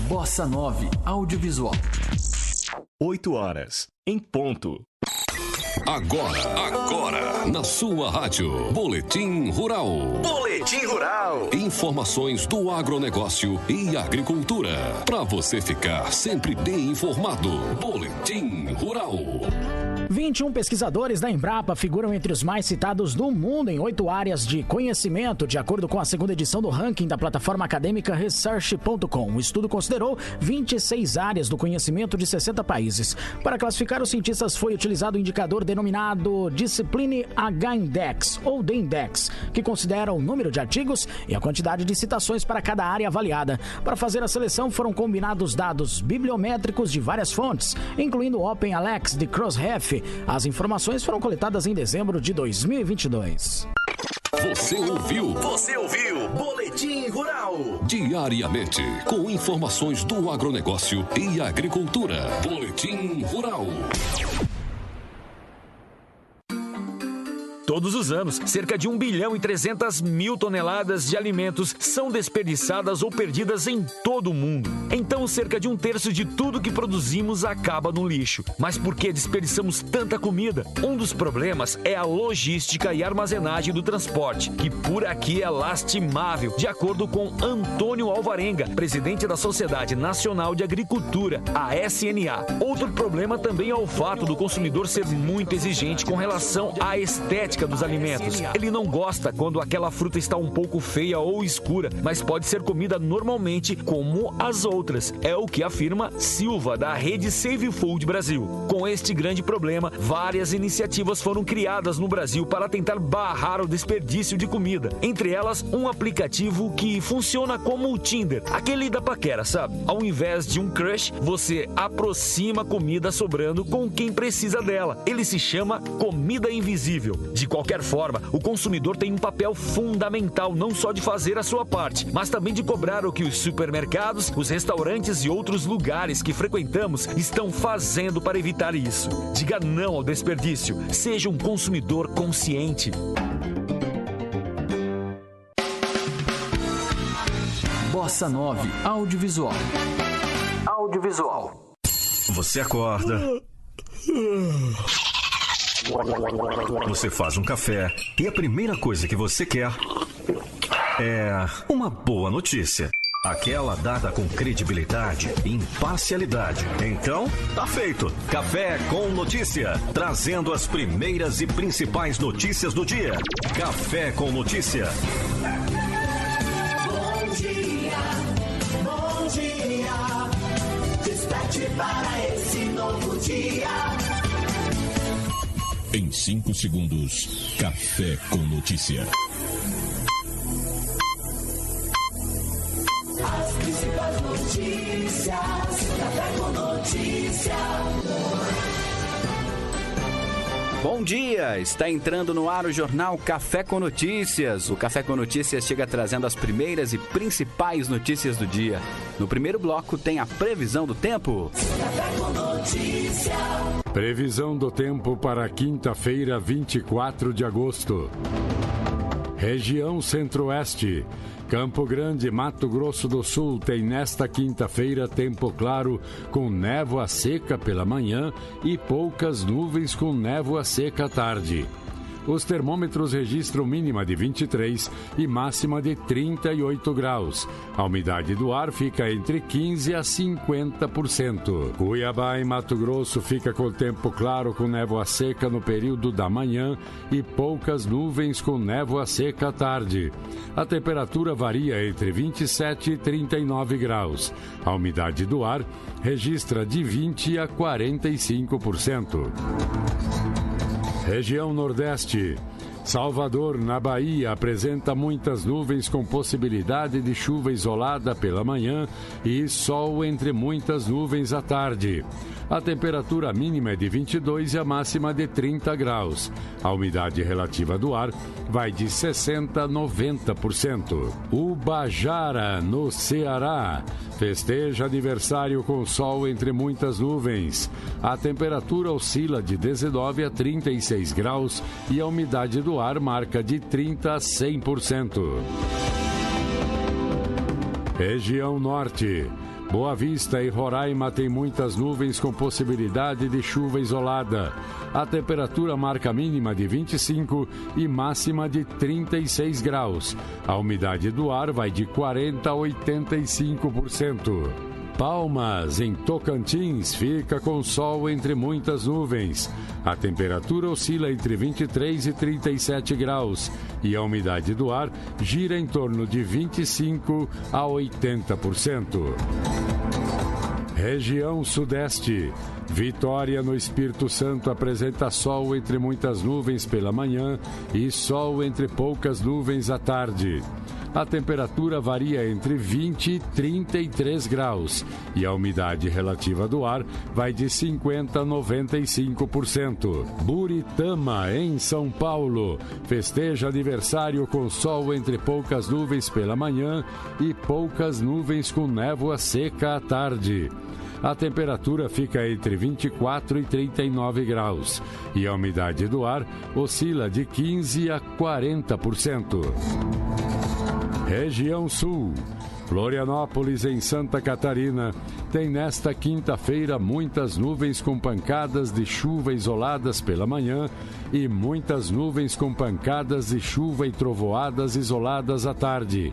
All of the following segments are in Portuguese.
Bossa 9 Audiovisual. 8 horas, em ponto. Agora, na sua rádio, Boletim Rural. Boletim Rural. Informações do agronegócio e agricultura. Para você ficar sempre bem informado. Boletim Rural. 21 pesquisadores da Embrapa figuram entre os mais citados do mundo em 8 áreas de conhecimento, de acordo com a segunda edição do ranking da plataforma acadêmica Research.com. O estudo considerou 26 áreas do conhecimento de 60 países. Para classificar os cientistas foi utilizado o indicador denominado Discipline H-Index, ou D-Index, que considera o número de artigos e a quantidade de citações para cada área avaliada. Para fazer a seleção foram combinados dados bibliométricos de várias fontes, incluindo o OpenAlex de Crossref. As informações foram coletadas em dezembro de 2022. Você ouviu Boletim Rural. Diariamente, com informações do agronegócio e agricultura. Boletim Rural. Todos os anos, cerca de 1 bilhão e 300 mil toneladas de alimentos são desperdiçadas ou perdidas em todo o mundo. Então, cerca de 1/3 de tudo que produzimos acaba no lixo. Mas por que desperdiçamos tanta comida? Um dos problemas é a logística e armazenagem do transporte, que por aqui é lastimável, de acordo com Antônio Alvarenga, presidente da Sociedade Nacional de Agricultura, a SNA. Outro problema também é o fato do consumidor ser muito exigente com relação à estética dos alimentos. Ele não gosta quando aquela fruta está um pouco feia ou escura, mas pode ser comida normalmente como as outras. É o que afirma Silva, da rede Save Food Brasil. Com este grande problema, várias iniciativas foram criadas no Brasil para tentar barrar o desperdício de comida. Entre elas, um aplicativo que funciona como o Tinder, aquele da paquera, sabe? Ao invés de um crush, você aproxima a comida sobrando com quem precisa dela. Ele se chama Comida Invisível. De qualquer forma, o consumidor tem um papel fundamental não só de fazer a sua parte, mas também de cobrar o que os supermercados, os restaurantes e outros lugares que frequentamos estão fazendo para evitar isso. Diga não ao desperdício. Seja um consumidor consciente. Bossa 9 Audiovisual. Você acorda. Você faz um café e a primeira coisa que você quer é uma boa notícia. Aquela dada com credibilidade e imparcialidade. Então, tá feito. Café com Notícia. Trazendo as primeiras e principais notícias do dia. Café com Notícia. Bom dia. Desperte para esse novo dia. Em 5 segundos, Café com Notícia. As principais notícias. Café com Notícia. Bom dia! Está entrando no ar o jornal Café com Notícias. O Café com Notícias chega trazendo as primeiras e principais notícias do dia. No primeiro bloco tem a previsão do tempo. Café com Notícia. Previsão do tempo para quinta-feira, 24 de agosto. Região Centro-Oeste. Campo Grande, Mato Grosso do Sul, tem nesta quinta-feira tempo claro com névoa seca pela manhã e poucas nuvens com névoa seca à tarde. Os termômetros registram mínima de 23 e máxima de 38 graus. A umidade do ar fica entre 15% a 50%. Cuiabá, em Mato Grosso, fica com tempo claro com névoa seca no período da manhã e poucas nuvens com névoa seca à tarde. A temperatura varia entre 27 e 39 graus. A umidade do ar registra de 20% a 45%. Região Nordeste. Salvador, na Bahia, apresenta muitas nuvens com possibilidade de chuva isolada pela manhã e sol entre muitas nuvens à tarde. A temperatura mínima é de 22 e a máxima de 30 graus. A umidade relativa do ar vai de 60% a 90%. Ubajara, no Ceará, festeja aniversário com sol entre muitas nuvens. A temperatura oscila de 19 a 36 graus e a umidade do ar marca de 30% a 100%. Região Norte. Boa Vista e Roraima tem muitas nuvens com possibilidade de chuva isolada. A temperatura marca mínima de 25 e máxima de 36 graus. A umidade do ar vai de 40% a 85%. Palmas, em Tocantins, fica com sol entre muitas nuvens. A temperatura oscila entre 23 e 37 graus e a umidade do ar gira em torno de 25% a 80%. Região Sudeste. Vitória, no Espírito Santo, apresenta sol entre muitas nuvens pela manhã e sol entre poucas nuvens à tarde. A temperatura varia entre 20 e 33 graus e a umidade relativa do ar vai de 50% a 95%. Buritama, em São Paulo, festeja aniversário com sol entre poucas nuvens pela manhã e poucas nuvens com névoa seca à tarde. A temperatura fica entre 24 e 39 graus e a umidade do ar oscila de 15% a 40%. Região Sul. Florianópolis, em Santa Catarina, tem nesta quinta-feira muitas nuvens com pancadas de chuva isoladas pela manhã e muitas nuvens com pancadas de chuva e trovoadas isoladas à tarde.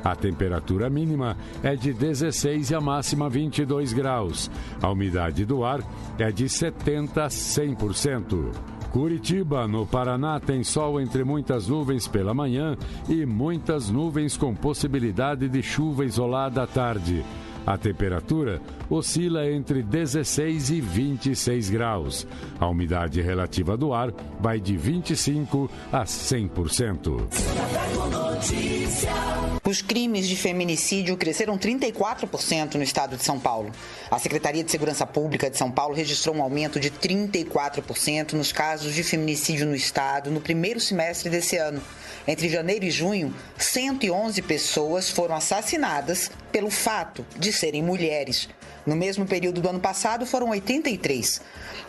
A temperatura mínima é de 16 e a máxima 22 graus. A umidade do ar é de 70% a 100%. Curitiba, no Paraná, tem sol entre muitas nuvens pela manhã e muitas nuvens com possibilidade de chuva isolada à tarde. A temperatura oscila entre 16 e 26 graus. A umidade relativa do ar vai de 25% a 100%. Os crimes de feminicídio cresceram 34% no estado de São Paulo. A Secretaria de Segurança Pública de São Paulo registrou um aumento de 34% nos casos de feminicídio no estado no primeiro semestre desse ano. Entre janeiro e junho, 111 pessoas foram assassinadas pelo fato de serem mulheres. No mesmo período do ano passado, foram 83.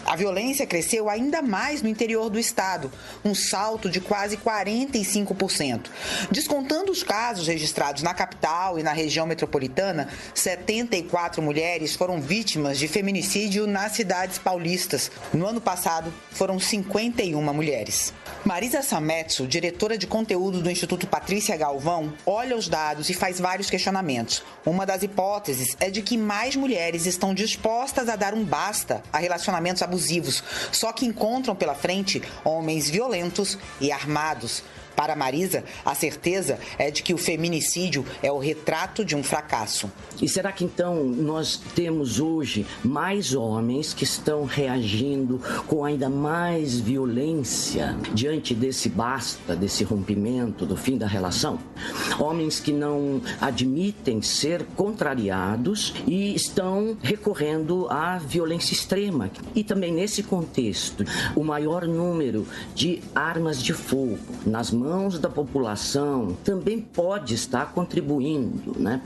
A violência cresceu ainda mais no interior do estado, um salto de quase 45%. Descontando os casos registrados na capital e na região metropolitana, 74 mulheres foram vítimas de feminicídio nas cidades paulistas. No ano passado, foram 51 mulheres. Marisa Sametso, diretora de conteúdo do Instituto Patrícia Galvão, olha os dados e faz vários questionamentos. Uma das hipóteses é de que mais mulheres estão dispostas a dar um basta a relacionamentos abusivos, só que encontram pela frente homens violentos e armados. Para Marisa, a certeza é de que o feminicídio é o retrato de um fracasso. E será que então nós temos hoje mais homens que estão reagindo com ainda mais violência diante desse basta, desse rompimento, do fim da relação? Homens que não admitem ser contrariados e estão recorrendo à violência extrema. E também nesse contexto, o maior número de armas de fogo nas mãos da população também pode estar contribuindo, né?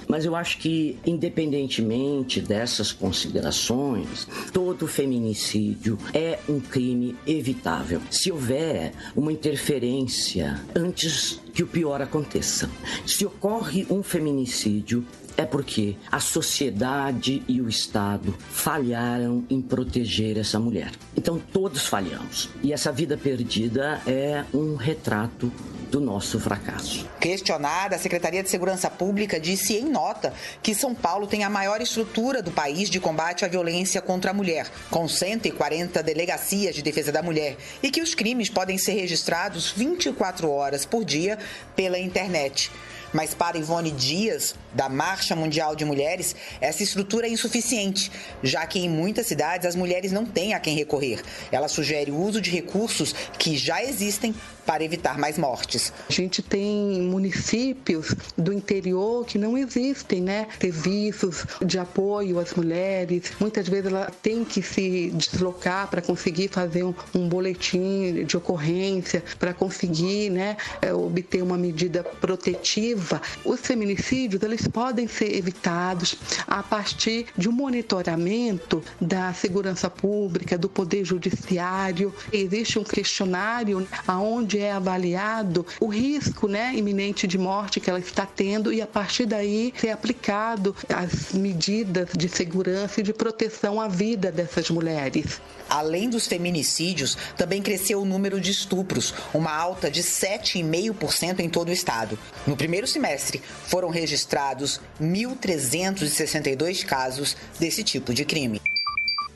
Mas eu acho que, independentemente dessas considerações, todo feminicídio é um crime evitável. Se houver uma interferência antes que o pior aconteça. Se ocorre um feminicídio, é porque a sociedade e o Estado falharam em proteger essa mulher. Então todos falhamos. E essa vida perdida é um retrato do nosso fracasso. Questionada, a Secretaria de Segurança Pública disse em nota que São Paulo tem a maior estrutura do país de combate à violência contra a mulher, com 140 delegacias de defesa da mulher, e que os crimes podem ser registrados 24 horas por dia pela internet. Mas para Ivone Dias, da Marcha Mundial de Mulheres, essa estrutura é insuficiente, já que em muitas cidades as mulheres não têm a quem recorrer. Ela sugere o uso de recursos que já existem para evitar mais mortes. A gente tem municípios do interior que não existem, né? Serviços de apoio às mulheres. Muitas vezes ela tem que se deslocar para conseguir fazer um boletim de ocorrência, para conseguir, né, obter uma medida protetiva. preventiva. Os feminicídios, eles podem ser evitados a partir de um monitoramento da segurança pública, do Poder Judiciário. Existe um questionário onde é avaliado o risco, iminente de morte que ela está tendo e, a partir daí, ser aplicado as medidas de segurança e de proteção à vida dessas mulheres. Além dos feminicídios, também cresceu o número de estupros, uma alta de 7,5% em todo o estado. No primeiro semestre, foram registrados 1.362 casos desse tipo de crime.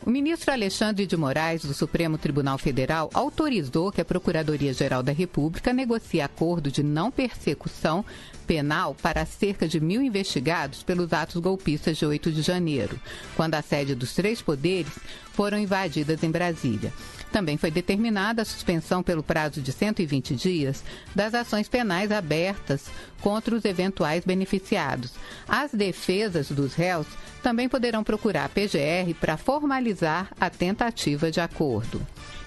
O ministro Alexandre de Moraes, do Supremo Tribunal Federal, autorizou que a Procuradoria-Geral da República negocie acordo de não persecução penal para cerca de 1.000 investigados pelos atos golpistas de 8 de janeiro, quando a sede dos 3 poderes foram invadidas em Brasília. Também foi determinada a suspensão pelo prazo de 120 dias das ações penais abertas contra os eventuais beneficiados. As defesas dos réus também poderão procurar a PGR para formalizar a tentativa de acordo.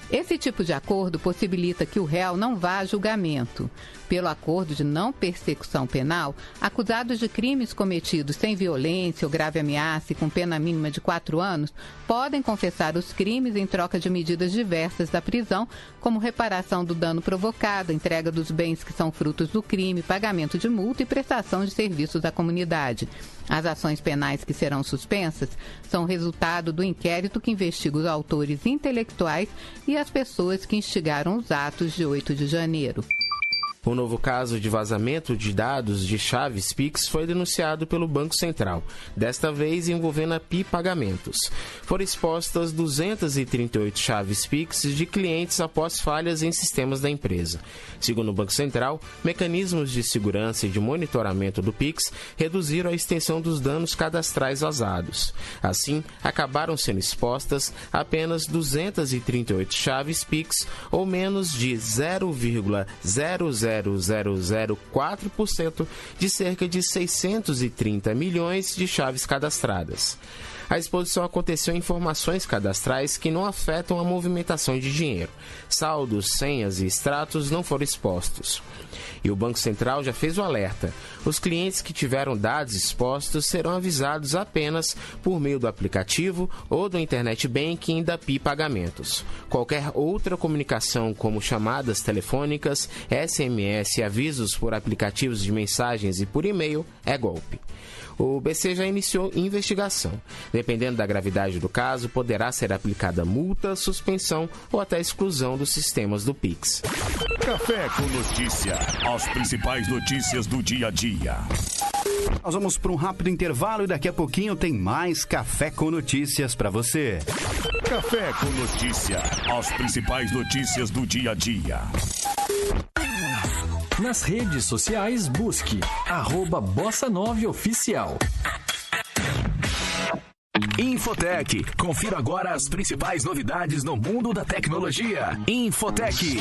Esse tipo de acordo possibilita que o réu não vá a julgamento. Pelo acordo de não persecução penal, acusados de crimes cometidos sem violência ou grave ameaça e com pena mínima de 4 anos, podem confessar os crimes em troca de medidas diversas da prisão, como reparação do dano provocado, entrega dos bens que são frutos do crime, pagamento de multa e prestação de serviços à comunidade. As ações penais que serão suspensas são resultado do inquérito que investiga os autores intelectuais e as pessoas que instigaram os atos de 8 de janeiro. Um novo caso de vazamento de dados de chaves Pix foi denunciado pelo Banco Central, desta vez envolvendo a Pi Pagamentos. Foram expostas 238 chaves Pix de clientes após falhas em sistemas da empresa. Segundo o Banco Central, mecanismos de segurança e de monitoramento do Pix reduziram a extensão dos danos cadastrais vazados. Assim, acabaram sendo expostas apenas 238 chaves Pix, ou menos de 0,00004% de cerca de 630 milhões de chaves cadastradas. A exposição aconteceu em informações cadastrais que não afetam a movimentação de dinheiro. Saldos, senhas e extratos não foram expostos. E o Banco Central já fez o alerta. Os clientes que tiveram dados expostos serão avisados apenas por meio do aplicativo ou do Internet Banking da Pi Pagamentos. Qualquer outra comunicação, como chamadas telefônicas, SMS e avisos por aplicativos de mensagens e por e-mail, é golpe. O BC já iniciou investigação. Dependendo da gravidade do caso, poderá ser aplicada multa, suspensão ou até exclusão dos sistemas do Pix. Café com Notícia. As principais notícias do dia a dia. Nós vamos para um rápido intervalo e daqui a pouquinho tem mais Café com Notícias para você. Café com Notícia. As principais notícias do dia a dia. Nas redes sociais, busque @Bossa9Oficial. Infotec. Confira agora as principais novidades no mundo da tecnologia. Infotec.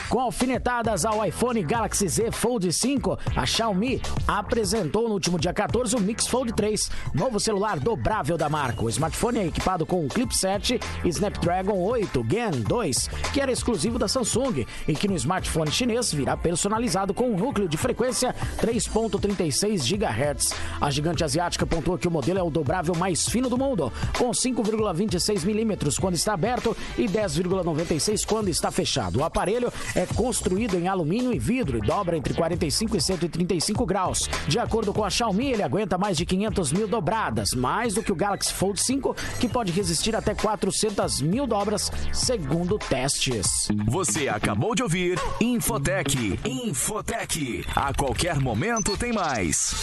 Com alfinetadas ao iPhone Galaxy Z Fold 5, a Xiaomi apresentou no último dia 14 o Mix Fold 3, novo celular dobrável da marca. O smartphone é equipado com um Clip 7 e Snapdragon 8 Gen 2, que era exclusivo da Samsung e que no smartphone chinês virá personalizado com um núcleo de frequência 3.36 GHz. A gigante asiática pontuou que o modelo é o dobrável mais fino do mundo, com 5,26 milímetros quando está aberto e 10,96 quando está fechado. O aparelho é construído em alumínio e vidro e dobra entre 45 e 135 graus. De acordo com a Xiaomi, ele aguenta mais de 500 mil dobradas, mais do que o Galaxy Fold 5, que pode resistir até 400 mil dobras, segundo testes. Você acabou de ouvir Infotec. A qualquer momento tem mais.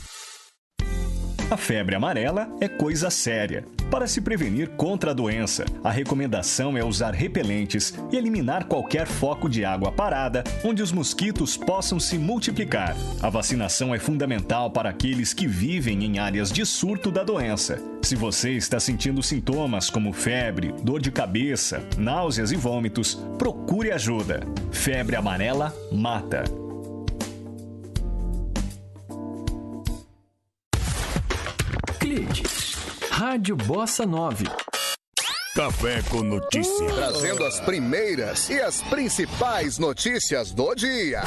A febre amarela é coisa séria. Para se prevenir contra a doença, a recomendação é usar repelentes e eliminar qualquer foco de água parada onde os mosquitos possam se multiplicar. A vacinação é fundamental para aqueles que vivem em áreas de surto da doença. Se você está sentindo sintomas como febre, dor de cabeça, náuseas e vômitos, procure ajuda. Febre amarela mata. Clique. Rádio Bossa 9. Café com Notícia. Trazendo as primeiras e as principais notícias do dia.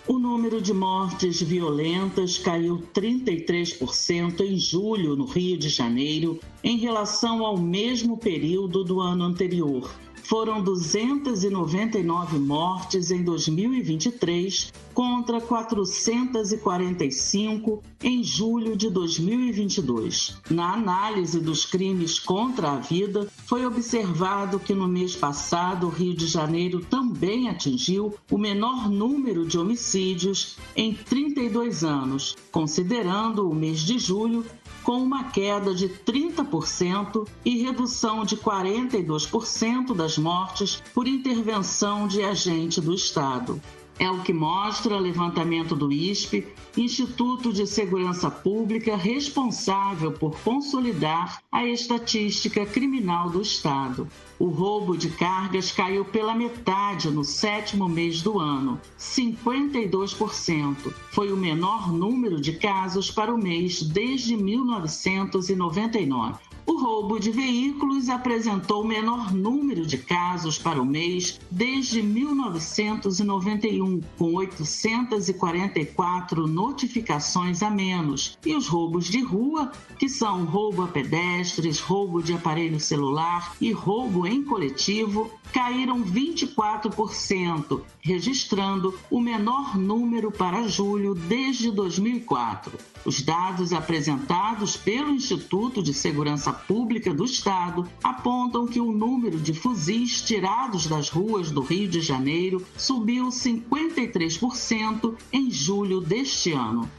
O número de mortes violentas caiu 33% em julho no Rio de Janeiro em relação ao mesmo período do ano anterior. Foram 299 mortes em 2023 contra 445 em julho de 2022. Na análise dos crimes contra a vida, foi observado que no mês passado o Rio de Janeiro também atingiu o menor número de homicídios em 32 anos, considerando o mês de julho com uma queda de 30% e redução de 42% das mortes por intervenção de agente do Estado. É o que mostra o levantamento do ISP, Instituto de Segurança Pública, responsável por consolidar a estatística criminal do Estado. O roubo de cargas caiu pela metade no 7º mês do ano, 52%. Foi o menor número de casos para o mês desde 1999. O roubo de veículos apresentou o menor número de casos para o mês desde 1991, com 844 notificações a menos. E os roubos de rua, que são roubo a pedestres, roubo de aparelho celular e roubo em coletivo, caíram 24%, registrando o menor número para julho desde 2004. Os dados apresentados pelo Instituto de Segurança Pública do Estado apontam que o número de fuzis tirados das ruas do Rio de Janeiro subiu 53% em julho deste ano.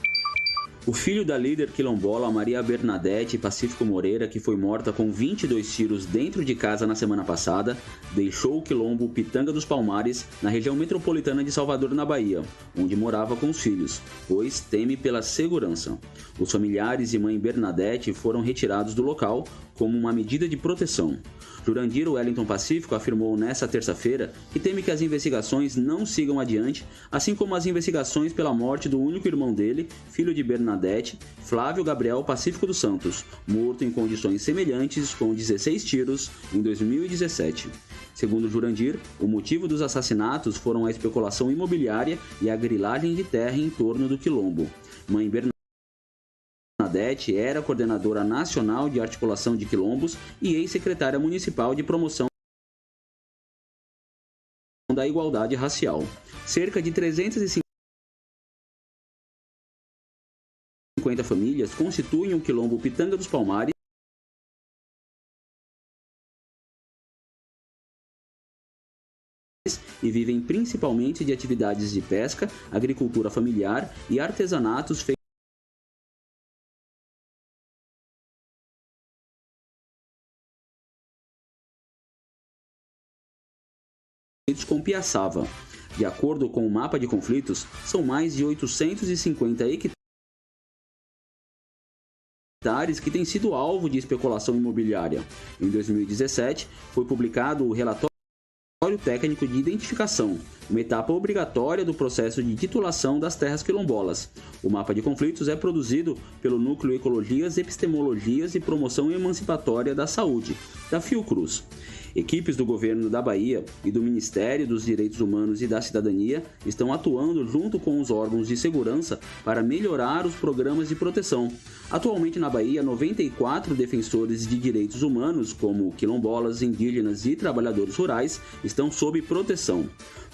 O filho da líder quilombola Maria Bernadette Pacífico Moreira, que foi morta com 22 tiros dentro de casa na semana passada, deixou o quilombo Pitanga dos Palmares, na região metropolitana de Salvador, na Bahia, onde morava com os filhos, pois teme pela segurança. Os familiares e mãe Bernadette foram retirados do local como uma medida de proteção. Jurandir Wellington Pacífico afirmou nesta terça-feira que teme que as investigações não sigam adiante, assim como as investigações pela morte do único irmão dele, filho de Bernadette, Flávio Gabriel Pacífico dos Santos, morto em condições semelhantes com 16 tiros em 2017. Segundo Jurandir, o motivo dos assassinatos foram a especulação imobiliária e a grilagem de terra em torno do quilombo. Mãe Bernadette era coordenadora nacional de articulação de quilombos e ex-secretária municipal de promoção da igualdade racial. Cerca de 350 famílias constituem o quilombo Pitanga dos Palmares e vivem principalmente de atividades de pesca, agricultura familiar e artesanatos feitos com piaçava. De acordo com o mapa de conflitos, são mais de 850 hectares que têm sido alvo de especulação imobiliária. Em 2017, foi publicado o relatório técnico de identificação, uma etapa obrigatória do processo de titulação das terras quilombolas. O mapa de conflitos é produzido pelo Núcleo Ecologias, Epistemologias e Promoção Emancipatória da Saúde, da Fiocruz. Equipes do governo da Bahia e do Ministério dos Direitos Humanos e da Cidadania estão atuando junto com os órgãos de segurança para melhorar os programas de proteção. Atualmente na Bahia, 94 defensores de direitos humanos, como quilombolas, indígenas e trabalhadores rurais, estão sob proteção.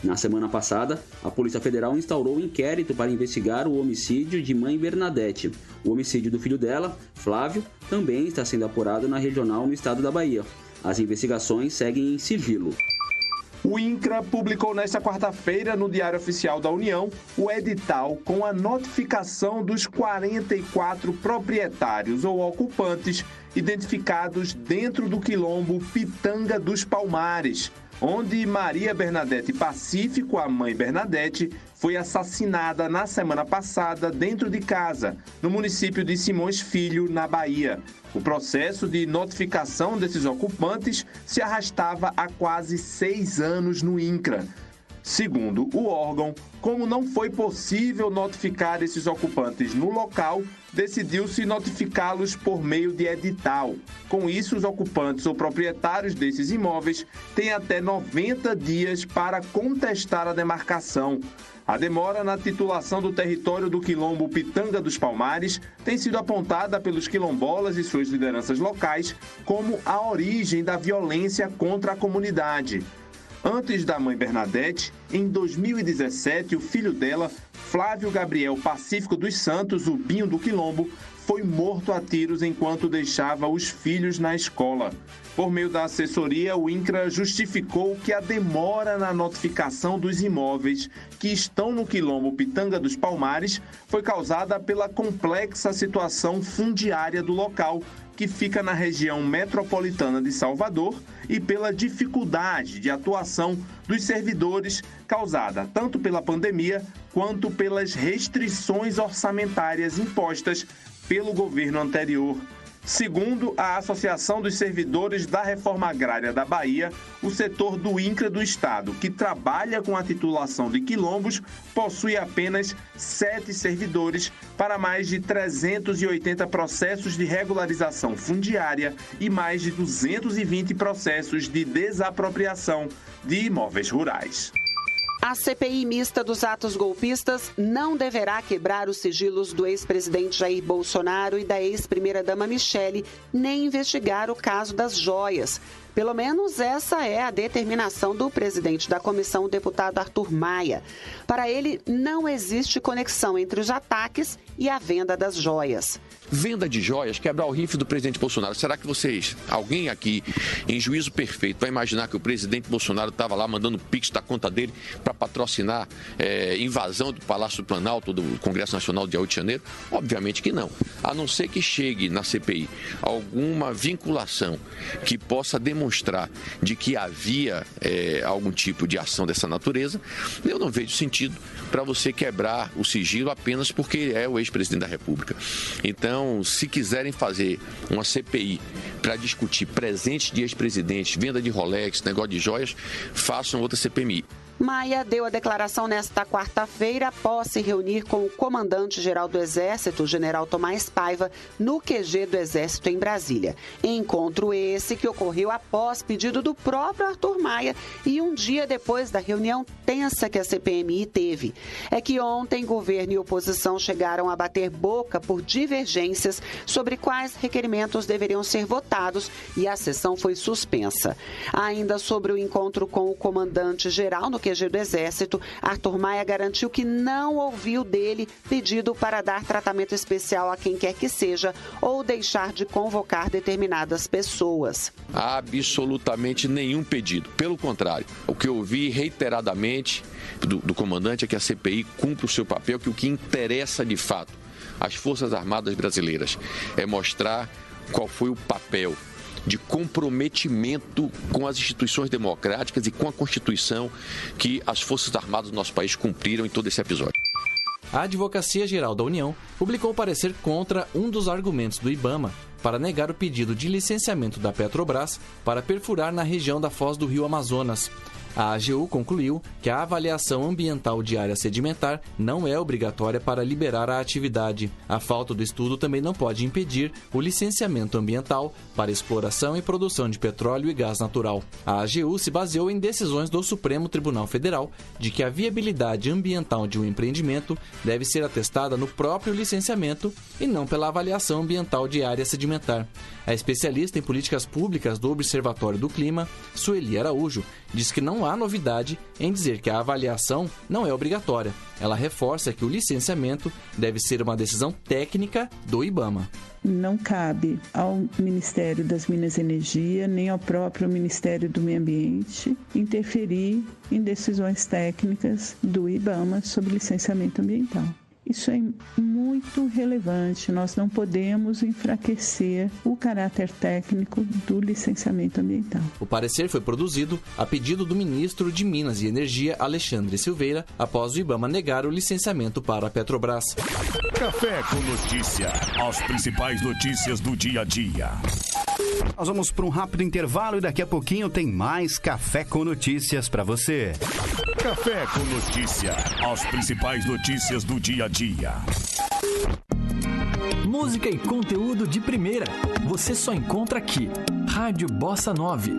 Na semana passada, a Polícia Federal instaurou um inquérito para investigar o homicídio de mãe Bernadette. O homicídio do filho dela, Flávio, também está sendo apurado na regional no estado da Bahia. As investigações seguem em sigilo. O INCRA publicou nesta quarta-feira no Diário Oficial da União o edital com a notificação dos 44 proprietários ou ocupantes identificados dentro do quilombo Pitanga dos Palmares, onde Maria Bernadette Pacífico, a mãe Bernadette, foi assassinada na semana passada dentro de casa, no município de Simões Filho, na Bahia. O processo de notificação desses ocupantes se arrastava há quase 6 anos no INCRA. Segundo o órgão, como não foi possível notificar esses ocupantes no local, decidiu-se notificá-los por meio de edital. Com isso, os ocupantes ou proprietários desses imóveis têm até 90 dias para contestar a demarcação. A demora na titulação do território do quilombo Pitanga dos Palmares tem sido apontada pelos quilombolas e suas lideranças locais como a origem da violência contra a comunidade. Antes da mãe Bernadette, em 2017, o filho dela, Flávio Gabriel Pacífico dos Santos, o Binho do Quilombo, foi morto a tiros enquanto deixava os filhos na escola. Por meio da assessoria, o INCRA justificou que a demora na notificação dos imóveis que estão no quilombo Pitanga dos Palmares foi causada pela complexa situação fundiária do local, que fica na região metropolitana de Salvador, e pela dificuldade de atuação dos servidores causada tanto pela pandemia quanto pelas restrições orçamentárias impostas pelo governo anterior. Segundo a Associação dos Servidores da Reforma Agrária da Bahia, o setor do INCRA do Estado, que trabalha com a titulação de quilombos, possui apenas 7 servidores para mais de 380 processos de regularização fundiária e mais de 220 processos de desapropriação de imóveis rurais. A CPI mista dos atos golpistas não deverá quebrar os sigilos do ex-presidente Jair Bolsonaro e da ex-primeira-dama Michele, nem investigar o caso das joias. Pelo menos essa é a determinação do presidente da comissão, o deputado Arthur Maia. Para ele, não existe conexão entre os ataques e a venda das joias. Venda de joias, quebrar o rifle do presidente Bolsonaro. Será que alguém aqui, em juízo perfeito, vai imaginar que o presidente Bolsonaro estava lá mandando pix da conta dele para patrocinar invasão do Palácio do Planalto, do Congresso Nacional de Rio de Janeiro? Obviamente que não. A não ser que chegue na CPI alguma vinculação que possa demonstrar de que havia algum tipo de ação dessa natureza, eu não vejo sentido para você quebrar o sigilo apenas porque é o ex-presidente da República. Então, se quiserem fazer uma CPI para discutir presentes de ex-presidentes, venda de Rolex, negócio de joias, façam outra CPMI. Maia deu a declaração nesta quarta-feira após se reunir com o comandante-geral do Exército, o general Tomás Paiva, no QG do Exército em Brasília. Encontro esse que ocorreu após pedido do próprio Arthur Maia e um dia depois da reunião tensa que a CPMI teve. É que ontem governo e oposição chegaram a bater boca por divergências sobre quais requerimentos deveriam ser votados e a sessão foi suspensa. Ainda sobre o encontro com o comandante-geral no QG do Exército, Arthur Maia garantiu que não ouviu dele pedido para dar tratamento especial a quem quer que seja ou deixar de convocar determinadas pessoas. Absolutamente nenhum pedido. Pelo contrário, o que eu ouvi reiteradamente do comandante é que a CPI cumpre o seu papel, que o que interessa de fato às Forças Armadas brasileiras é mostrar qual foi o papel de comprometimento com as instituições democráticas e com a Constituição que as Forças Armadas do nosso país cumpriram em todo esse episódio. A Advocacia Geral da União publicou parecer contra um dos argumentos do IBAMA para negar o pedido de licenciamento da Petrobras para perfurar na região da Foz do Rio Amazonas. A AGU concluiu que a avaliação ambiental de área sedimentar não é obrigatória para liberar a atividade. A falta do estudo também não pode impedir o licenciamento ambiental para exploração e produção de petróleo e gás natural. A AGU se baseou em decisões do Supremo Tribunal Federal de que a viabilidade ambiental de um empreendimento deve ser atestada no próprio licenciamento e não pela avaliação ambiental de área sedimentar. A especialista em políticas públicas do Observatório do Clima, Sueli Araújo, diz que não há novidade em dizer que a avaliação não é obrigatória. Ela reforça que o licenciamento deve ser uma decisão técnica do IBAMA. Não cabe ao Ministério das Minas e Energia, nem ao próprio Ministério do Meio Ambiente, interferir em decisões técnicas do IBAMA sobre licenciamento ambiental. Isso é muito relevante, nós não podemos enfraquecer o caráter técnico do licenciamento ambiental. O parecer foi produzido a pedido do ministro de Minas e Energia, Alexandre Silveira, após o IBAMA negar o licenciamento para a Petrobras. Café com Notícia, as principais notícias do dia a dia. Nós vamos para um rápido intervalo e daqui a pouquinho tem mais Café com Notícias para você. Café com Notícia, as principais notícias do dia a dia. Música e conteúdo de primeira. Você só encontra aqui. Rádio Bossa 9.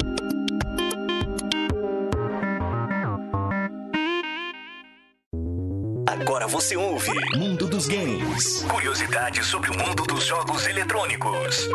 Agora você ouve Mundo dos Games. Curiosidades sobre o mundo dos jogos eletrônicos.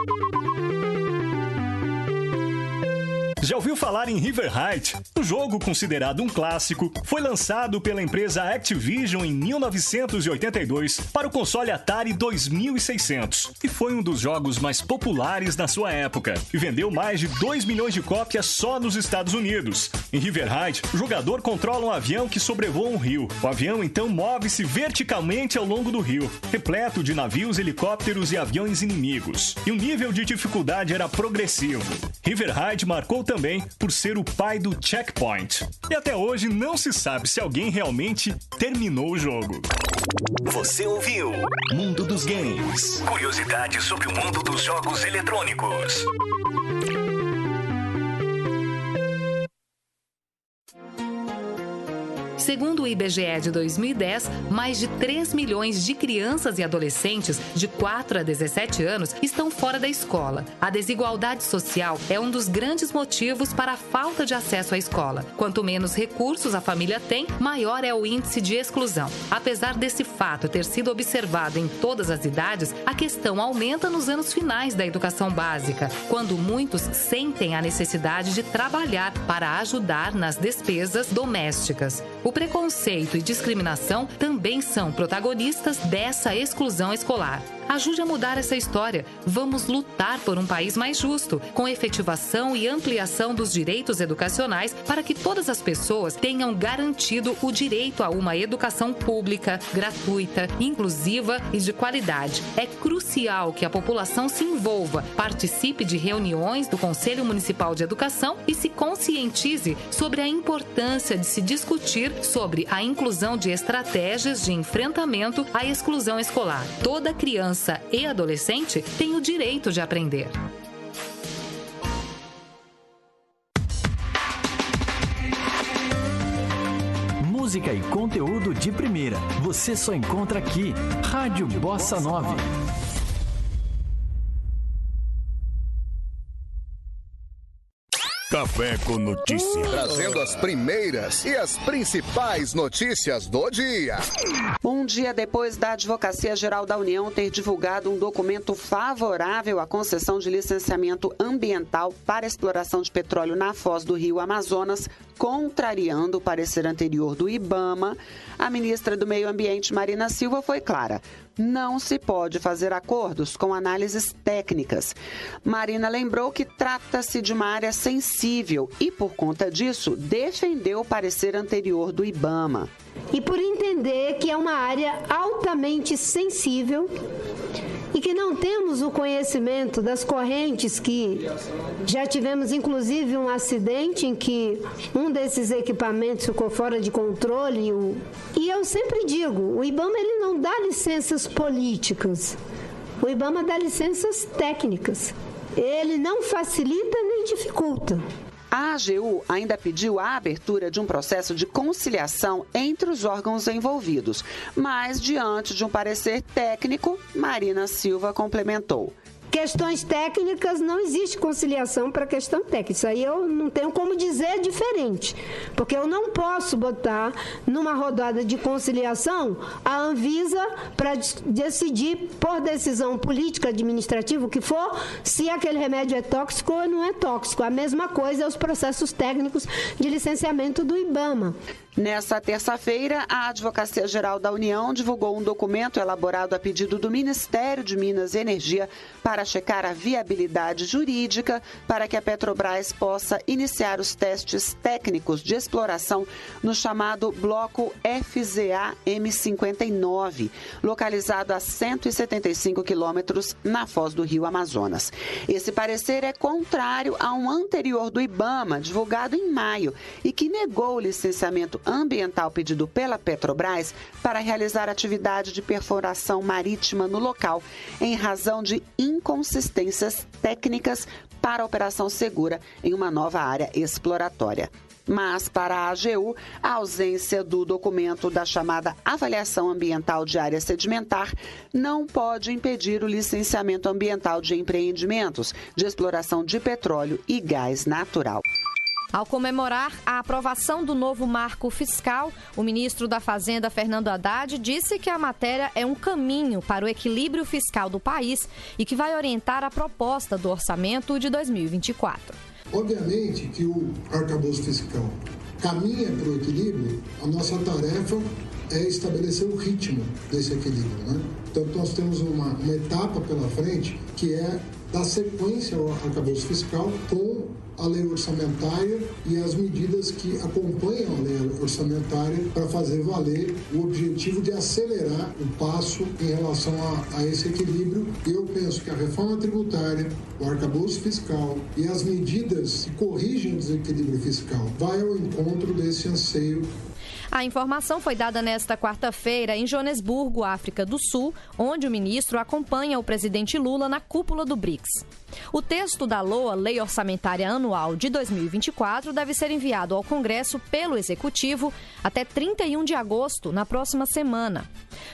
Já ouviu falar em River Raid? O jogo, considerado um clássico, foi lançado pela empresa Activision em 1982 para o console Atari 2600 e foi um dos jogos mais populares na sua época e vendeu mais de 2 milhões de cópias só nos Estados Unidos. Em River Raid, o jogador controla um avião que sobrevoa um rio. O avião então move-se verticalmente ao longo do rio, repleto de navios, helicópteros e aviões inimigos. E o nível de dificuldade era progressivo. River Raid marcou também por ser o pai do Checkpoint. E até hoje não se sabe se alguém realmente terminou o jogo. Você ouviu Mundo dos Games. Curiosidades sobre o mundo dos jogos eletrônicos. Segundo o IBGE de 2010, mais de 3 milhões de crianças e adolescentes de 4 a 17 anos estão fora da escola. A desigualdade social é um dos grandes motivos para a falta de acesso à escola. Quanto menos recursos a família tem, maior é o índice de exclusão. Apesar desse fato ter sido observado em todas as idades, a questão aumenta nos anos finais da educação básica, quando muitos sentem a necessidade de trabalhar para ajudar nas despesas domésticas. O preconceito e discriminação também são protagonistas dessa exclusão escolar. Ajude a mudar essa história. Vamos lutar por um país mais justo, com efetivação e ampliação dos direitos educacionais para que todas as pessoas tenham garantido o direito a uma educação pública, gratuita, inclusiva e de qualidade. É crucial que a população se envolva, participe de reuniões do Conselho Municipal de Educação e se conscientize sobre a importância de se discutir sobre a inclusão de estratégias de enfrentamento à exclusão escolar. Toda criança e adolescente tem o direito de aprender. Música e conteúdo de primeira. Você só encontra aqui. Rádio Bossa 9. Café com Notícia. Trazendo as primeiras e as principais notícias do dia. Um dia depois da Advocacia Geral da União ter divulgado um documento favorável à concessão de licenciamento ambiental para exploração de petróleo na foz do Rio Amazonas, contrariando o parecer anterior do IBAMA, a ministra do Meio Ambiente, Marina Silva, foi clara. Não se pode fazer acordos com análises técnicas. Marina lembrou que trata-se de uma área sensível e, por conta disso, defendeu o parecer anterior do IBAMA. E por entender que é uma área altamente sensível e que não temos o conhecimento das correntes, que já tivemos inclusive um acidente em que um desses equipamentos ficou fora de controle. E eu sempre digo, o IBAMA ele não dá licenças políticas, o IBAMA dá licenças técnicas. Ele não facilita nem dificulta. A AGU ainda pediu a abertura de um processo de conciliação entre os órgãos envolvidos, mas, diante de um parecer técnico, Marina Silva complementou. Questões técnicas, não existe conciliação para questão técnica. Isso aí eu não tenho como dizer diferente, porque eu não posso botar numa rodada de conciliação a Anvisa para decidir por decisão política, administrativa, o que for, se aquele remédio é tóxico ou não é tóxico. A mesma coisa é os processos técnicos de licenciamento do IBAMA. Nessa terça-feira, a Advocacia Geral da União divulgou um documento elaborado a pedido do Ministério de Minas e Energia para checar a viabilidade jurídica para que a Petrobras possa iniciar os testes técnicos de exploração no chamado Bloco FZA M59, localizado a 175 quilômetros na foz do Rio Amazonas. Esse parecer é contrário a um anterior do IBAMA, divulgado em maio, e que negou o licenciamento ambiental pedido pela Petrobras para realizar atividade de perfuração marítima no local, em razão de incompatibilidade inconsistências técnicas para a operação segura em uma nova área exploratória. Mas, para a AGU, a ausência do documento da chamada avaliação ambiental de área sedimentar não pode impedir o licenciamento ambiental de empreendimentos de exploração de petróleo e gás natural. Ao comemorar a aprovação do novo marco fiscal, o ministro da Fazenda, Fernando Haddad, disse que a matéria é um caminho para o equilíbrio fiscal do país e que vai orientar a proposta do orçamento de 2024. Obviamente que o arcabouço fiscal caminha para o equilíbrio, a nossa tarefa é estabelecer o ritmo desse equilíbrio, né? Então, nós temos uma etapa pela frente que é dar sequência ao arcabouço fiscal com a lei orçamentária e as medidas que acompanham a lei orçamentária para fazer valer o objetivo de acelerar o passo em relação a esse equilíbrio. E eu penso que a reforma tributária, o arcabouço fiscal e as medidas que corrigem o desequilíbrio fiscal vai ao encontro desse anseio. A informação foi dada nesta quarta-feira em Joanesburgo, África do Sul, onde o ministro acompanha o presidente Lula na cúpula do BRICS. O texto da LOA, Lei Orçamentária Anual de 2024, deve ser enviado ao Congresso pelo Executivo até 31 de agosto, na próxima semana.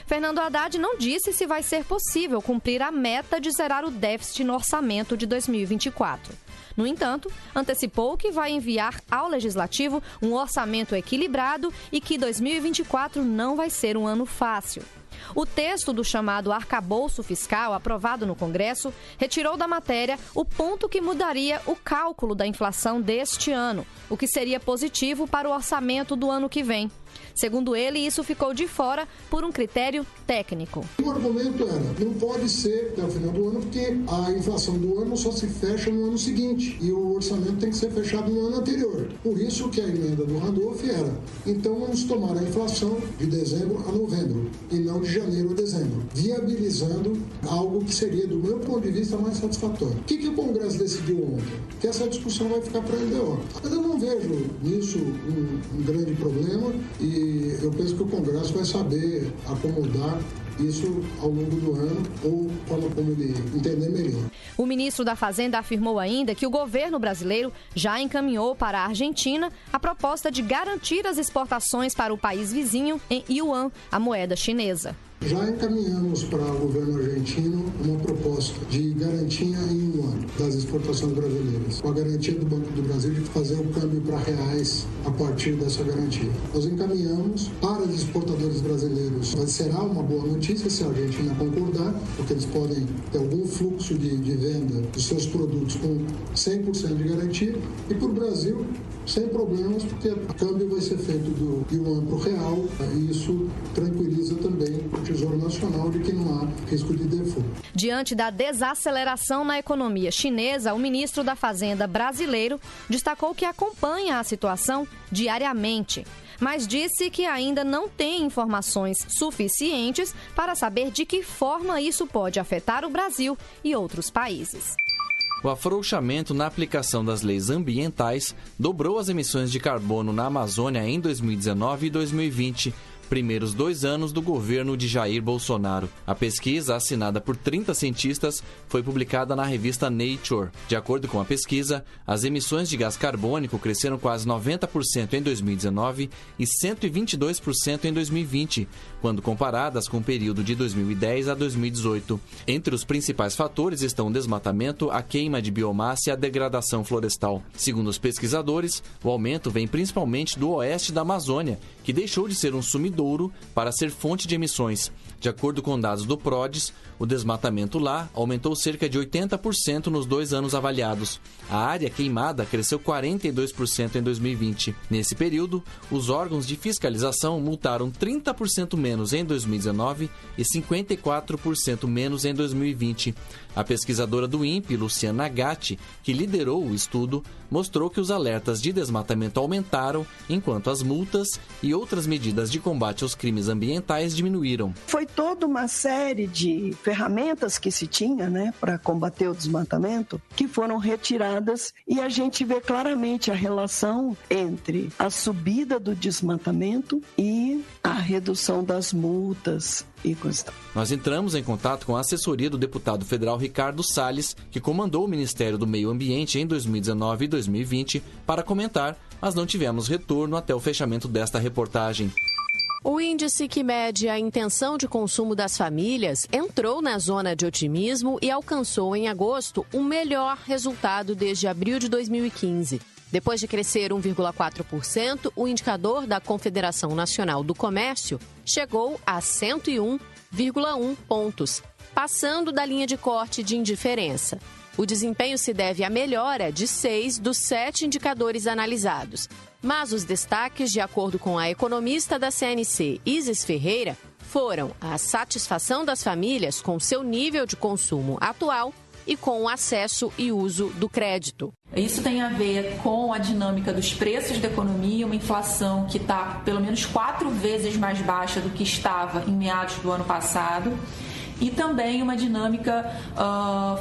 Fernando Haddad não disse se vai ser possível cumprir a meta de zerar o déficit no orçamento de 2024. No entanto, antecipou que vai enviar ao Legislativo um orçamento equilibrado e que 2024 não vai ser um ano fácil. O texto do chamado arcabouço fiscal, aprovado no Congresso, retirou da matéria o ponto que mudaria o cálculo da inflação deste ano, o que seria positivo para o orçamento do ano que vem. Segundo ele, isso ficou de fora por um critério técnico. O argumento era, não pode ser até o final do ano, porque a inflação do ano só se fecha no ano seguinte e o orçamento tem que ser fechado no ano anterior. Por isso que a emenda do Randolph era, então vamos tomar a inflação de dezembro a novembro e não de janeiro a dezembro, viabilizando algo que seria, do meu ponto de vista, mais satisfatório. O que o Congresso decidiu ontem? Que essa discussão vai ficar para a LDO. Mas eu não vejo nisso um grande problema e eu penso que o Congresso vai saber acomodar isso ao longo do ano ou como ele entender melhor. O ministro da Fazenda afirmou ainda que o governo brasileiro já encaminhou para a Argentina a proposta de garantir as exportações para o país vizinho em yuan, a moeda chinesa. Já encaminhamos para o governo argentino uma proposta de garantia em yuan das exportações brasileiras, com a garantia do Banco do Brasil de fazer o câmbio para reais a partir dessa garantia. Nós encaminhamos para os exportadores brasileiros. Será uma boa notícia se a Argentina concordar, porque eles podem ter algum fluxo de venda dos seus produtos com 100% de garantia, e para o Brasil, sem problemas, porque o câmbio vai ser feito do yuan para o real, e isso tranquiliza também o Tesouro Nacional de que não há risco de default. Diante da desaceleração na economia chinesa, o ministro da Fazenda brasileiro destacou que acompanha a situação diariamente, mas disse que ainda não tem informações suficientes para saber de que forma isso pode afetar o Brasil e outros países. O afrouxamento na aplicação das leis ambientais dobrou as emissões de carbono na Amazônia em 2019 e 2020, primeiros 2 anos do governo de Jair Bolsonaro. A pesquisa, assinada por 30 cientistas, foi publicada na revista Nature. De acordo com a pesquisa, as emissões de gás carbônico cresceram quase 90% em 2019 e 122% em 2020, quando comparadas com o período de 2010 a 2018. Entre os principais fatores estão o desmatamento, a queima de biomassa e a degradação florestal. Segundo os pesquisadores, o aumento vem principalmente do oeste da Amazônia, que deixou de ser um sumidouro para ser fonte de emissões. De acordo com dados do PRODES, o desmatamento lá aumentou cerca de 80% nos 2 anos avaliados. A área queimada cresceu 42% em 2020. Nesse período, os órgãos de fiscalização multaram 30% menos em 2019 e 54% menos em 2020. A pesquisadora do INPE, Luciana Gatti, que liderou o estudo, mostrou que os alertas de desmatamento aumentaram, enquanto as multas e outras medidas de combate combate aos crimes ambientais diminuíram. Foi toda uma série de ferramentas que se tinha, né, para combater o desmatamento, que foram retiradas, e a gente vê claramente a relação entre a subida do desmatamento e a redução das multas e coisa. Nós entramos em contato com a assessoria do deputado federal Ricardo Salles, que comandou o Ministério do Meio Ambiente em 2019 e 2020, para comentar, mas não tivemos retorno até o fechamento desta reportagem. O índice que mede a intenção de consumo das famílias entrou na zona de otimismo e alcançou em agosto o melhor resultado desde abril de 2015. Depois de crescer 1,4%, o indicador da Confederação Nacional do Comércio chegou a 101,1 pontos, passando da linha de corte de indiferença. O desempenho se deve à melhora de 6 dos 7 indicadores analisados. Mas os destaques, de acordo com a economista da CNC, Isis Ferreira, foram a satisfação das famílias com seu nível de consumo atual e com o acesso e uso do crédito. Isso tem a ver com a dinâmica dos preços da economia, uma inflação que está pelo menos 4 vezes mais baixa do que estava em meados do ano passado. E também uma dinâmica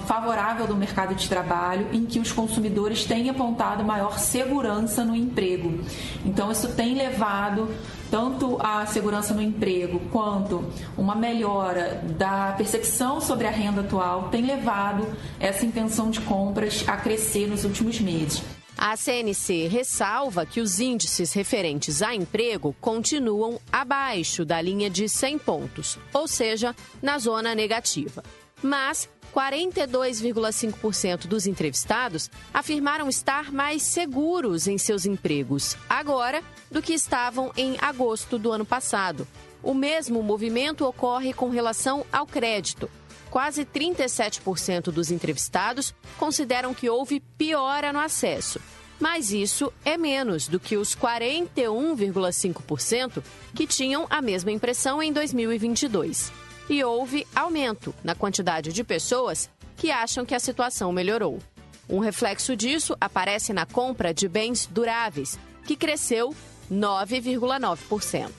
favorável do mercado de trabalho, em que os consumidores têm apontado maior segurança no emprego. Então, isso tem levado tanto a segurança no emprego quanto uma melhora da percepção sobre a renda atual, tem levado essa intenção de compras a crescer nos últimos meses. A CNC ressalva que os índices referentes a emprego continuam abaixo da linha de 100 pontos, ou seja, na zona negativa. Mas 42,5% dos entrevistados afirmaram estar mais seguros em seus empregos agora do que estavam em agosto do ano passado. O mesmo movimento ocorre com relação ao crédito. Quase 37% dos entrevistados consideram que houve piora no acesso. Mas isso é menos do que os 41,5% que tinham a mesma impressão em 2022. E houve aumento na quantidade de pessoas que acham que a situação melhorou. Um reflexo disso aparece na compra de bens duráveis, que cresceu 9,9%.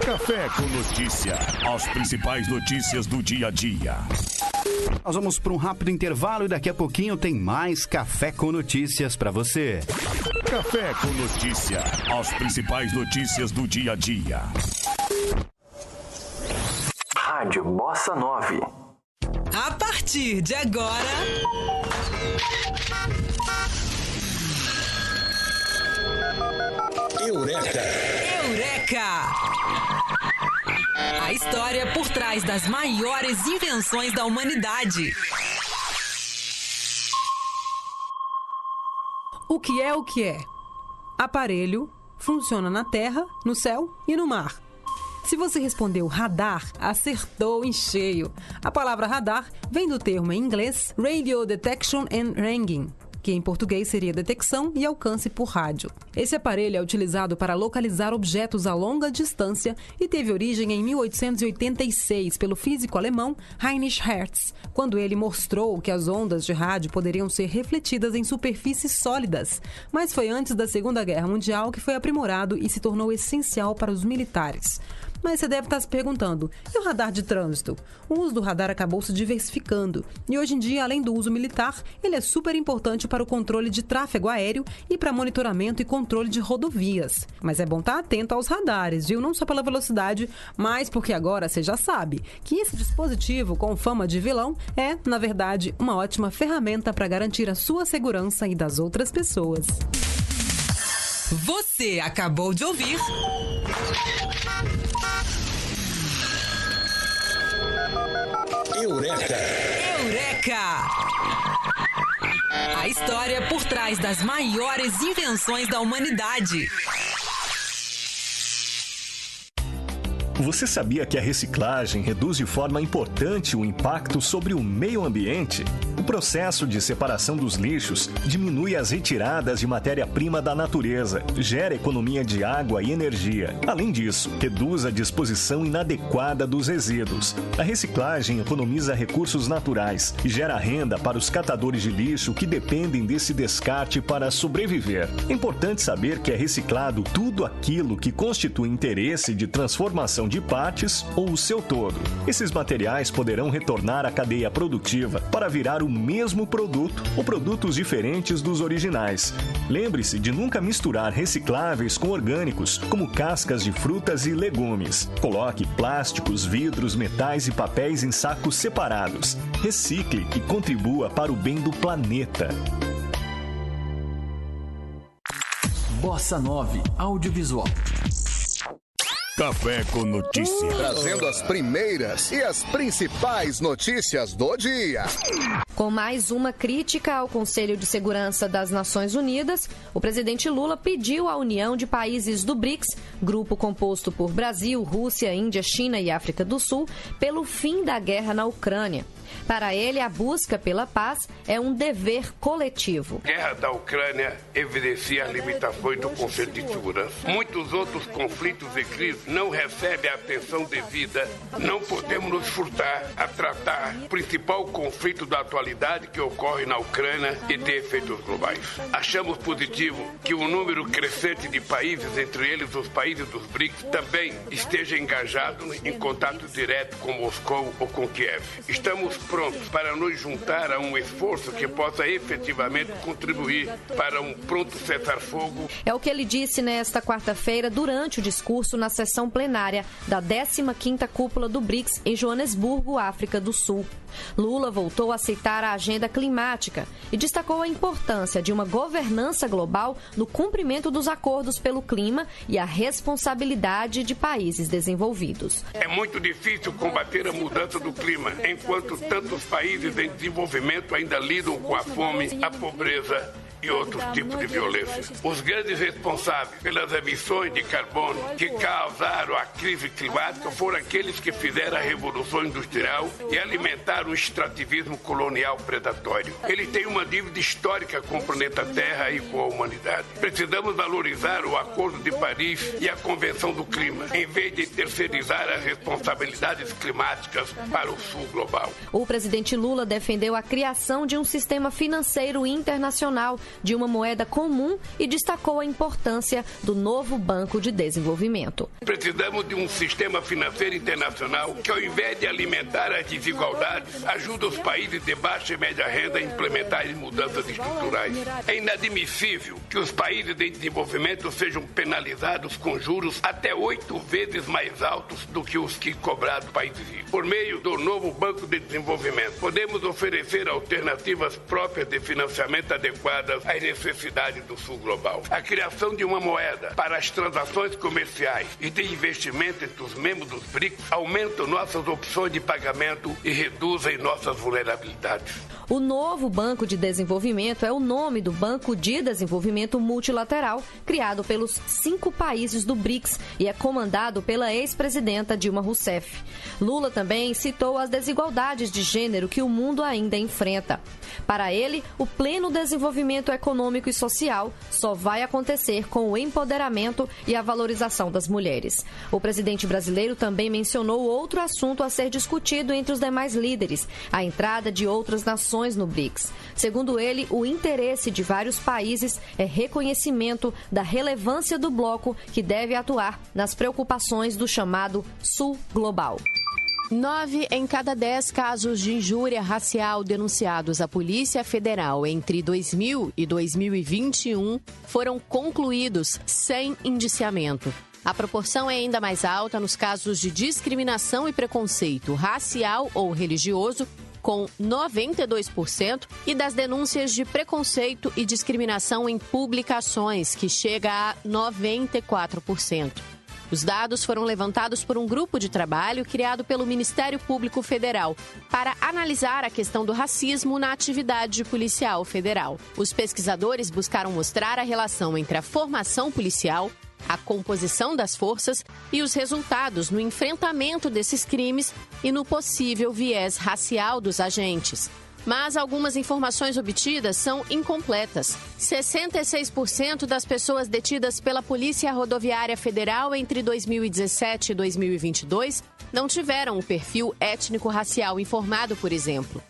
Café com Notícia. As principais notícias do dia a dia. Nós vamos para um rápido intervalo e daqui a pouquinho tem mais Café com Notícias para você. Café com Notícia. As principais notícias do dia a dia. Rádio Bossa 9. A partir de agora... Eureka! Eureka! A história por trás das maiores invenções da humanidade. O que é o que é? Aparelho funciona na terra, no céu e no mar. Se você respondeu radar, acertou em cheio. A palavra radar vem do termo em inglês Radio Detection and Ranging, que em português seria detecção e alcance por rádio. Esse aparelho é utilizado para localizar objetos a longa distância e teve origem em 1886 pelo físico alemão Heinrich Hertz, quando ele mostrou que as ondas de rádio poderiam ser refletidas em superfícies sólidas. Mas foi antes da Segunda Guerra Mundial que foi aprimorado e se tornou essencial para os militares. Mas você deve estar se perguntando, e o radar de trânsito? O uso do radar acabou se diversificando e hoje em dia, além do uso militar, ele é super importante para o controle de tráfego aéreo e para monitoramento e controle de rodovias. Mas é bom estar atento aos radares, viu? Não só pela velocidade, mas porque agora você já sabe que esse dispositivo com fama de vilão é, na verdade, uma ótima ferramenta para garantir a sua segurança e das outras pessoas. Você acabou de ouvir... Eureka! Eureka! A história por trás das maiores invenções da humanidade. Você sabia que a reciclagem reduz de forma importante o impacto sobre o meio ambiente? O processo de separação dos lixos diminui as retiradas de matéria-prima da natureza, gera economia de água e energia. Além disso, reduz a disposição inadequada dos resíduos. A reciclagem economiza recursos naturais e gera renda para os catadores de lixo que dependem desse descarte para sobreviver. É importante saber que é reciclado tudo aquilo que constitui interesse de transformação de partes ou o seu todo. Esses materiais poderão retornar à cadeia produtiva para virar o mesmo produto ou produtos diferentes dos originais. Lembre-se de nunca misturar recicláveis com orgânicos, como cascas de frutas e legumes. Coloque plásticos, vidros, metais e papéis em sacos separados. Recicle e contribua para o bem do planeta. Bossa 9 Audiovisual. Café com Notícia. Trazendo as primeiras e as principais notícias do dia. Com mais uma crítica ao Conselho de Segurança das Nações Unidas, o presidente Lula pediu à União de Países do BRICS, grupo composto por Brasil, Rússia, Índia, China e África do Sul, pelo fim da guerra na Ucrânia. Para ele, a busca pela paz é um dever coletivo. A guerra da Ucrânia evidencia as limitações do Conselho de Segurança. Muitos outros conflitos e crises não recebem a atenção devida. Não podemos nos furtar a tratar o principal conflito da atualidade que ocorre na Ucrânia e tem efeitos globais. Achamos positivo que o número crescente de países, entre eles os países dos BRICS, também esteja engajado em contato direto com Moscou ou com Kiev. Estamos prontos para nos juntar a um esforço que possa efetivamente contribuir para um pronto cessar-fogo. É o que ele disse nesta quarta-feira durante o discurso na sessão plenária da 15ª Cúpula do BRICS em Joanesburgo, África do Sul. Lula voltou a citar a agenda climática e destacou a importância de uma governança global no cumprimento dos acordos pelo clima e a responsabilidade de países desenvolvidos. É muito difícil combater a mudança do clima, enquanto tantos países em desenvolvimento ainda lidam com a fome, a pobreza e outros tipos de violência. Os grandes responsáveis pelas emissões de carbono que causaram a crise climática foram aqueles que fizeram a Revolução Industrial e alimentaram o extrativismo colonial predatório. Eles têm uma dívida histórica com o planeta Terra e com a humanidade. Precisamos valorizar o Acordo de Paris e a Convenção do Clima, em vez de terceirizar as responsabilidades climáticas para o sul global. O presidente Lula defendeu a criação de um sistema financeiro internacional, de uma moeda comum e destacou a importância do novo Banco de Desenvolvimento. Precisamos de um sistema financeiro internacional que, ao invés de alimentar as desigualdades, ajude os países de baixa e média renda a implementar mudanças estruturais. É inadmissível que os países em desenvolvimento sejam penalizados com juros até 8 vezes mais altos do que os que cobrados países ricos. Por meio do novo Banco de Desenvolvimento, podemos oferecer alternativas próprias de financiamento adequadas às necessidades do sul global. A criação de uma moeda para as transações comerciais e de investimento entre os membros dos BRICS aumenta nossas opções de pagamento e reduzem nossas vulnerabilidades. O novo Banco de Desenvolvimento é o nome do Banco de Desenvolvimento Multilateral, criado pelos 5 países do BRICS e é comandado pela ex-presidenta Dilma Rousseff. Lula também citou as desigualdades de gênero que o mundo ainda enfrenta. Para ele, o pleno desenvolvimento econômico e social só vai acontecer com o empoderamento e a valorização das mulheres. O presidente brasileiro também mencionou outro assunto a ser discutido entre os demais líderes, a entrada de outras nações no BRICS. Segundo ele, o interesse de vários países é reconhecimento da relevância do bloco que deve atuar nas preocupações do chamado Sul Global. 9 em cada 10 casos de injúria racial denunciados à Polícia Federal entre 2000 e 2021 foram concluídos sem indiciamento. A proporção é ainda mais alta nos casos de discriminação e preconceito racial ou religioso, com 92%, e das denúncias de preconceito e discriminação em publicações, que chega a 94%. Os dados foram levantados por um grupo de trabalho criado pelo Ministério Público Federal para analisar a questão do racismo na atividade policial federal. Os pesquisadores buscaram mostrar a relação entre a formação policial, a composição das forças e os resultados no enfrentamento desses crimes e no possível viés racial dos agentes. Mas algumas informações obtidas são incompletas. 66% das pessoas detidas pela Polícia Rodoviária Federal entre 2017 e 2022 não tiveram o perfil étnico-racial informado, por exemplo.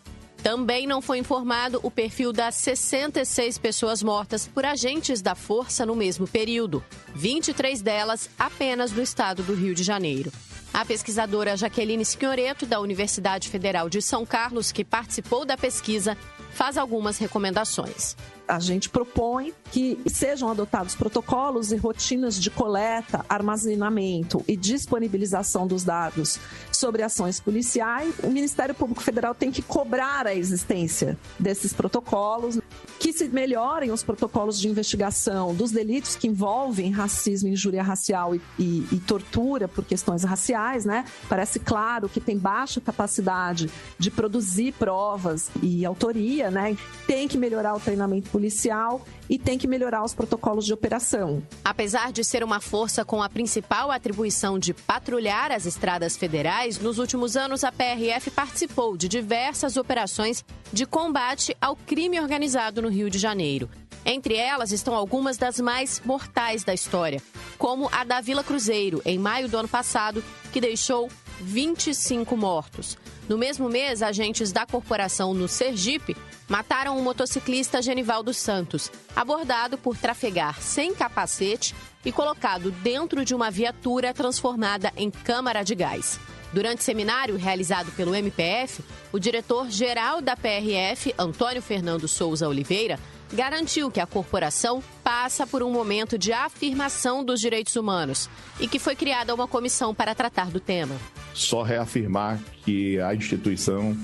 Também não foi informado o perfil das 66 pessoas mortas por agentes da Força no mesmo período, 23 delas apenas no estado do Rio de Janeiro. A pesquisadora Jaqueline Signoretto, da Universidade Federal de São Carlos, que participou da pesquisa, faz algumas recomendações. A gente propõe que sejam adotados protocolos e rotinas de coleta, armazenamento e disponibilização dos dados sobre ações policiais. O Ministério Público Federal tem que cobrar a existência desses protocolos, que se melhorem os protocolos de investigação dos delitos que envolvem racismo, injúria racial e tortura por questões raciais, né? Parece claro que tem baixa capacidade de produzir provas e autoria, né? Tem que melhorar o treinamento policial e tem que melhorar os protocolos de operação. Apesar de ser uma força com a principal atribuição de patrulhar as estradas federais, nos últimos anos a PRF participou de diversas operações de combate ao crime organizado no Rio de Janeiro. Entre elas estão algumas das mais mortais da história, como a da Vila Cruzeiro, em maio do ano passado, que deixou 25 mortos. No mesmo mês, agentes da corporação no Sergipe mataram o motociclista Genivaldo Santos, abordado por trafegar sem capacete e colocado dentro de uma viatura transformada em câmara de gás. Durante seminário realizado pelo MPF, o diretor-geral da PRF, Antônio Fernando Souza Oliveira, garantiu que a corporação passa por um momento de afirmação dos direitos humanos e que foi criada uma comissão para tratar do tema. Só reafirmar que a instituição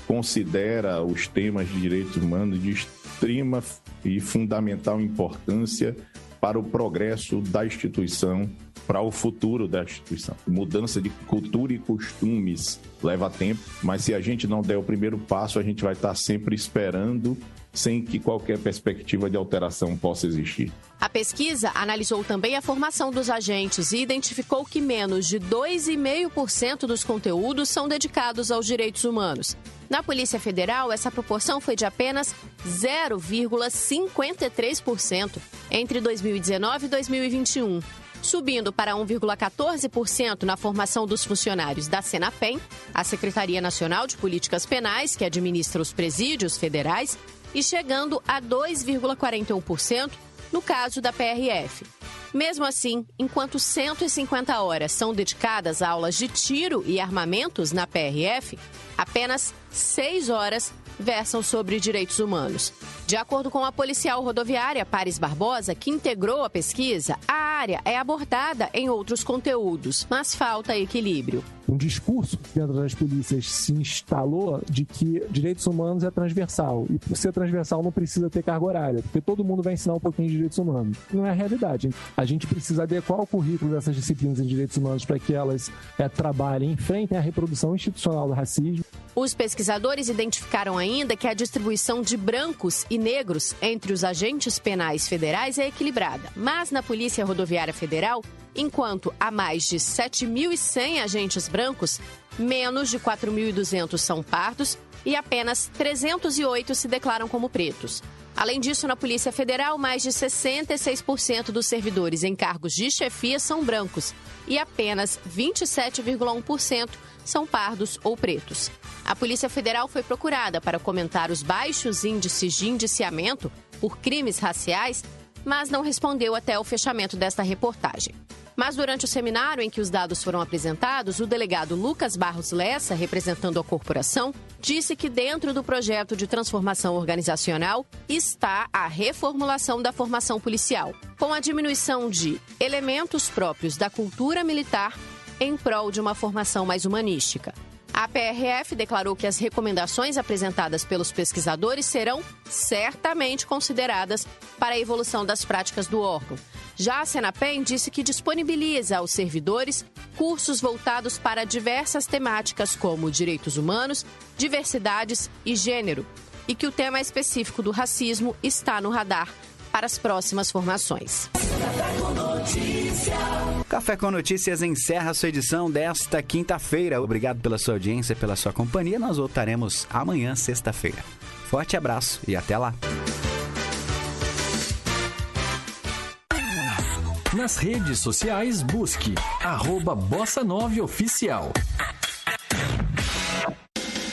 considera os temas de direitos humanos de extrema e fundamental importância para o progresso da instituição, para o futuro da instituição. Mudança de cultura e costumes leva tempo, mas se a gente não der o primeiro passo, a gente vai estar sempre esperando, sem que qualquer perspectiva de alteração possa existir. A pesquisa analisou também a formação dos agentes e identificou que menos de 2,5% dos conteúdos são dedicados aos direitos humanos. Na Polícia Federal, essa proporção foi de apenas 0,53% entre 2019 e 2021, subindo para 1,14% na formação dos funcionários da Senapen, a Secretaria Nacional de Políticas Penais, que administra os presídios federais, e chegando a 2,41% no caso da PRF. Mesmo assim, enquanto 150 horas são dedicadas a aulas de tiro e armamentos na PRF, apenas 6 horas versam sobre direitos humanos. De acordo com a policial rodoviária Paris Barbosa, que integrou a pesquisa, a área é abordada em outros conteúdos, mas falta equilíbrio. Um discurso dentro das polícias se instalou de que direitos humanos é transversal. E por ser transversal não precisa ter carga horária, porque todo mundo vai ensinar um pouquinho de direitos humanos. Não é a realidade. A gente precisa adequar o currículo dessas disciplinas em direitos humanos para que elas trabalhem em frente à reprodução institucional do racismo. Os pesquisadores identificaram ainda que a distribuição de brancos e negros entre os agentes penais federais é equilibrada, mas na Polícia Rodoviária Federal, enquanto há mais de 7.100 agentes brancos, menos de 4.200 são pardos e apenas 308 se declaram como pretos. Além disso, na Polícia Federal, mais de 66% dos servidores em cargos de chefia são brancos e apenas 27,1% são pardos ou pretos. A Polícia Federal foi procurada para comentar os baixos índices de indiciamento por crimes raciais, mas não respondeu até o fechamento desta reportagem. Mas durante o seminário em que os dados foram apresentados, o delegado Lucas Barros Lessa, representando a corporação, disse que dentro do projeto de transformação organizacional está a reformulação da formação policial, com a diminuição de elementos próprios da cultura militar em prol de uma formação mais humanística. A PRF declarou que as recomendações apresentadas pelos pesquisadores serão certamente consideradas para a evolução das práticas do órgão. Já a Senapen disse que disponibiliza aos servidores cursos voltados para diversas temáticas como direitos humanos, diversidades e gênero, e que o tema específico do racismo está no radar para as próximas formações. Notícia. Café com Notícias encerra sua edição desta quinta-feira. Obrigado pela sua audiência, pela sua companhia. Nós voltaremos amanhã, sexta-feira. Forte abraço e até lá. Nas redes sociais, busque @Bossa9Oficial.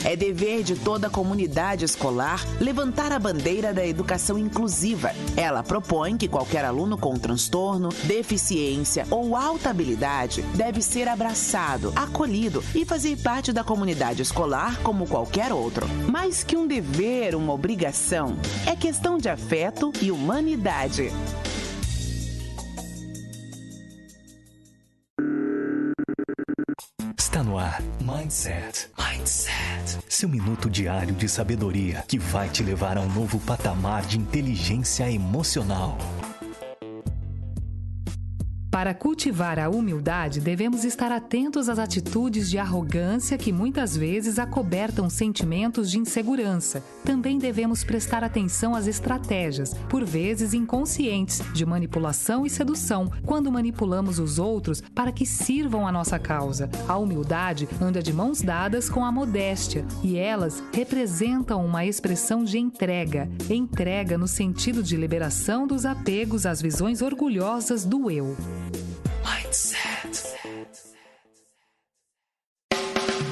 É dever de toda a comunidade escolar levantar a bandeira da educação inclusiva. Ela propõe que qualquer aluno com transtorno, deficiência ou alta habilidade deve ser abraçado, acolhido e fazer parte da comunidade escolar como qualquer outro. Mais que um dever, uma obrigação, é questão de afeto e humanidade. Está no ar Mindset. Seu minuto diário de sabedoria que vai te levar a um novo patamar de inteligência emocional. Para cultivar a humildade, devemos estar atentos às atitudes de arrogância que muitas vezes acobertam sentimentos de insegurança. Também devemos prestar atenção às estratégias, por vezes inconscientes, de manipulação e sedução, quando manipulamos os outros para que sirvam a nossa causa. A humildade anda de mãos dadas com a modéstia, e elas representam uma expressão de entrega. Entrega no sentido de liberação dos apegos às visões orgulhosas do eu. Mindset.